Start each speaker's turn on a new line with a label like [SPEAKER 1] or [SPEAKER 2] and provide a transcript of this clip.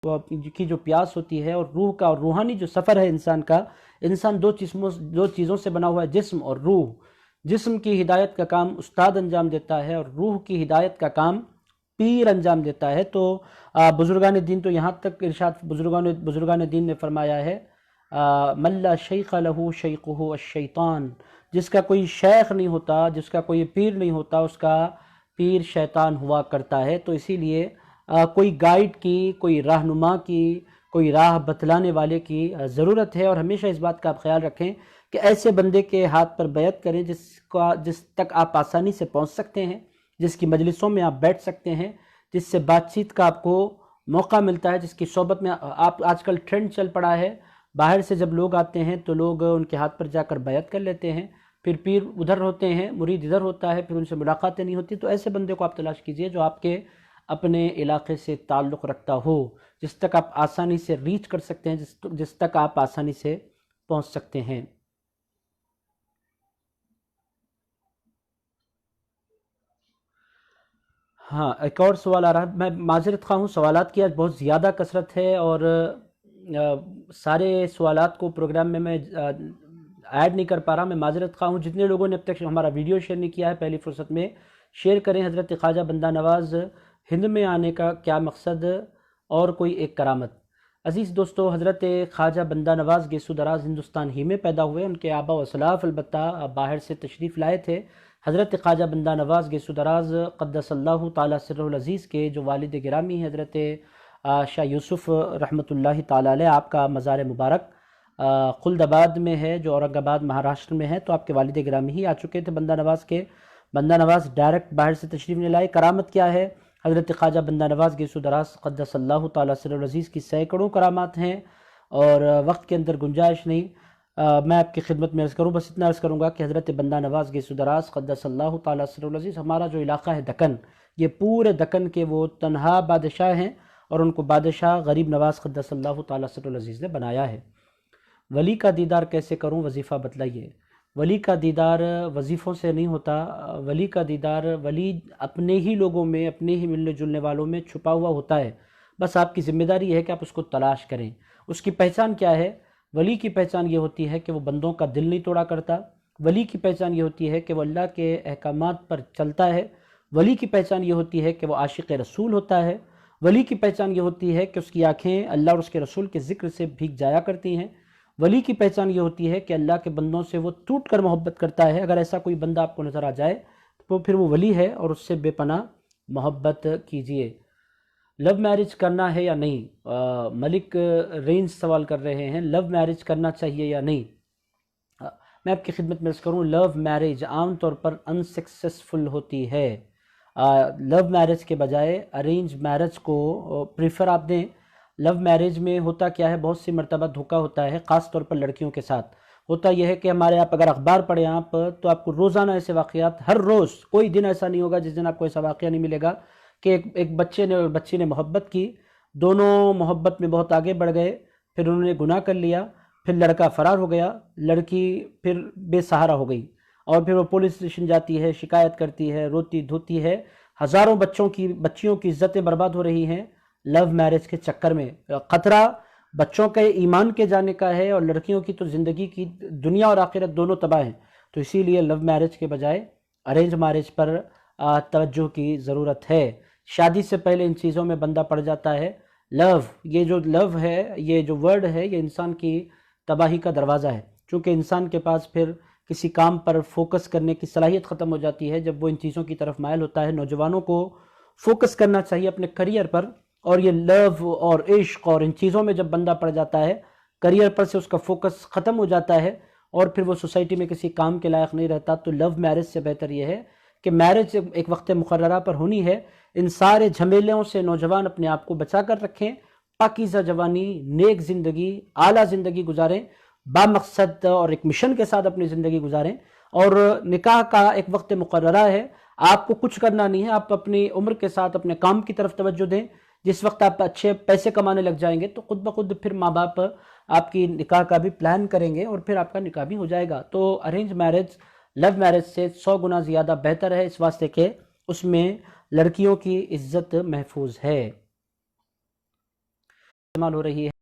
[SPEAKER 1] کی جو پیاس ہوتی ہے، اور روح کا اور روحانی جو سفر ہے انسان کا، انسان دو چیزوں سے بنا ہوا ہے، جسم اور روح۔ جسم کی ہدایت کا کام استاد انجام دیتا ہے، اور روح کی ہدایت کا کام پیر انجام دیتا ہے۔ تو بزرگان دین تو یہاں تک ارشاد بزرگان دین نے فرمایا ہے، من لا شیخ لہ شیخہ الشیطان، جس کا کوئی شیخ نہیں ہوتا، جس کا کوئی پیر نہیں ہوتا، اس کا پیر شیطان ہوا کرتا ہے۔ تو اسی لیے کوئی گائیڈ کی، کوئی رہنما کی، کوئی راہ بتلانے والے کی ضرورت ہے، اور ہمیشہ اس بات کا آپ خیال رکھیں کہ ایسے بندے کے ہاتھ پر بیعت کریں جس تک آپ آسانی سے پہنچ سکتے ہیں، جس کی مجلسوں میں آپ بیٹھ سکتے ہیں، جس سے بات چیت کا آپ کو موقع ملتا ہے، جس کی صحبت میں آپ آج کل ٹرینڈ چل پڑا ہے، باہر سے جب لوگ آتے ہیں تو لوگ ان کے ہاتھ پر جا کر بیعت کر لیتے ہیں، پھر پیر ادھر ہوتے ہیں، مرید ادھر ہوتا ہے، پھر ان سے ملاقاتیں نہیں ہوتی۔ تو ایسے بندے کو آپ تلاش کیجئے جو آپ کے اپنے علاقے سے تعلق رکھتا ہو، جس تک آپ آسانی سے ریچ کر سکتے ہیں، جس تک آپ آسانی سے پہنچ سکتے ہیں۔ ہاں، ایک اور سوال آ رہا ہے، میں معذرت خواہ ہوں، سوالات کی آج بہت زیادہ کثرت ہے، اور سارے سوالات کو پروگرام میں ایڈ نہیں کر پا رہا، میں معذرت خواہ ہوں۔ جتنے لوگوں نے اب تک ہمارا ویڈیو شیئر نہیں کیا ہے، پہلی فرصت میں شیئر کریں۔ حضرت خواجہ بندہ نواز ہند میں آنے کا کیا مقصد، اور کوئی ایک کرامت۔ عزیز دوستو، حضرت خواجہ بندہ نواز گیسو دراز ہندوستان ہی میں پیدا ہوئے، ان کے آبا و اسلاف البتہ باہر سے تشریف لائے تھے۔ حضرت خواجہ بندہ نواز گیسو دراز قدس اللہ تعالیٰ سرہ العزیز کے جو والد گرامی ہیں حضرت شاہ یوسف رحمۃ اللہ تعالیٰ علیہ، آپ کا مزار مبارک خلد آباد میں ہے، جو اورنگ آباد مہاراشٹر میں ہے، تو آپ کے والد گرامی ہی آ چکے تھے بندہ نواز کے۔ بندہ نواز ڈائریکٹ باہر سے تشریف نہیں لائے۔ کرامت کیا ہے؟ حضرت خواجہ بندہ نواز گیسو دراز قدس اللہ تعالیٰ سرہ العزیز کی سینکڑوں کرامات ہیں، اور وقت کے اندر گنجائش نہیں، میں آپ کی خدمت میں عرض کروں، بس اتنا عرض کروں گا کہ حضرت بندہ نواز گیسو دراز قدس اللہ تعالیٰ سرہ العزیز، ہمارا جو علاقہ ہے دکن، یہ پورے دکن کے وہ تنہا بادشاہ ہیں، اور ان کو بادشاہ غریب نواز قدس اللہ تعالیٰ سرہ العزیز نے بنایا ہے۔ ولی کا دیدار کیسے کروں، وظیفہ بتلائیے۔ ولی کا دیدار وظیفوں سے نہیں ہوتا، ولی کا دیدار ولی اپنے ہی لوگوں میں، اپنے ہی ملنے جلنے والوں میں چھپا ہوا ہوتا ہے، بس آپ کی ذمہ داری ہے کہ آپ اس کو تلاش کریں۔ اس کی پہچان کیا ہے؟ ولی کی پہچان یہ ہوتی ہے کہ وہ بندوں کا دل نہیں توڑا کرتا، ولی کی پہچان یہ ہوتی ہے کہ وہ اللہ کے احکامات پر چلتا ہے، ولی کی پہچان یہ ہوتی ہے کہ وہ عاشق رسول ہوتا ہے، ولی کی پہچان یہ ہوتی ہے کہ اس کی آنکھیں اللہ اور اس کے رسول کے ذکر سے بھیگ جایا کرتی ہیں، ولی کی پہچان یہ ہوتی ہے کہ اللہ کے بندوں سے وہ ٹوٹ کر محبت کرتا ہے۔ اگر ایسا کوئی بندہ آپ کو نظر آ جائے تو پھر وہ ولی ہے، اور اس سے بے پناہ محبت کیجیے۔ لو میرج کرنا ہے یا نہیں؟ ملک رینج سوال کر رہے ہیں، لو میرج کرنا چاہیے یا نہیں؟ میں آپ کی خدمت میں عرض کروں، لو میرج عام طور پر انسکسیسفل ہوتی ہے۔ لو میرج کے بجائے ارینج میرج کو پریفر آپ دیں۔ لو میرج میں ہوتا کیا ہے، بہت سی مرتبہ دھوکہ ہوتا ہے، خاص طور پر لڑکیوں کے ساتھ ہوتا یہ ہے کہ ہمارے آپ اگر اخبار پڑھیں آپ، تو آپ کو روزانہ ایسے واقعات، ہر روز کوئی دن ایسا نہیں ہوگا جس دن آپ کو ایسا واقعہ نہیں ملے گا کہ ایک بچے نے اور بچی نے محبت کی، دونوں محبت میں بہت آگے بڑھ گئے، پھر انہوں نے گناہ کر لیا، پھر لڑکا فرار ہو گیا، لڑکی پھر بے سہارا ہو گئی، اور پھر وہ پولیس اسٹیشن جاتی ہے، شکایت کرتی ہے، روتی دھوتی ہے، ہزاروں بچیوں کی عزتیں برباد ہو رہی ہیں لو میرج کے چکر میں۔ خطرہ بچوں کے ایمان کے جانے کا ہے، اور لڑکیوں کی تو زندگی کی، دنیا اور آخرت دونوں تباہ ہیں۔ تو اسی لیے لو میرج کے بجائے ارینج میرج پر توجہ کی ضرورت ہے۔ شادی سے پہلے ان چیزوں میں بندہ پڑ جاتا ہے۔ لو، یہ جو لو ہے، یہ جو ورڈ ہے، یہ انسان کی تباہی کا دروازہ ہے، چونکہ انسان کے پاس پھر کسی کام پر فوکس کرنے کی صلاحیت ختم ہو جاتی ہے جب وہ ان چیزوں کی طرف مائل ہوتا ہے۔ نوجوانوں کو فوکس کرنا چاہیے اپنے کریئر پر، اور یہ لو اور عشق اور ان چیزوں میں جب بندہ پڑ جاتا ہے، کریئر پر سے اس کا فوکس ختم ہو جاتا ہے، اور پھر وہ سوسائٹی میں کسی کام کے لائق نہیں رہتا۔ تو لو میرج سے بہتر یہ ہے کہ میرج ایک وقت مقررہ پر ہونی ہے، ان سارے جھمیلوں سے نوجوان اپنے آپ کو بچا کر رکھیں، پاکیزہ جوانی، نیک زندگی، اعلیٰ زندگی گزاریں، با مقصد اور ایک مشن کے ساتھ اپنی زندگی گزاریں۔ اور نکاح کا ایک وقت مقررہ ہے، آپ کو کچھ کرنا نہیں ہے، آپ اپنی عمر کے ساتھ اپنے کام کی طرف توجہ دیں۔ جس وقت آپ اچھے پیسے کمانے لگ جائیں گے تو خود بخود پھر ماں باپ آپ کی نکاح کا بھی پلان کریں گے، اور پھر آپ کا نکاح بھی ہو جائے گا۔ تو ارینج میرج لو میرج سے 100 گنا زیادہ بہتر ہے، اس واسطے کہ اس میں لڑکیوں کی عزت محفوظ ہے۔ استعمال ہو رہی ہے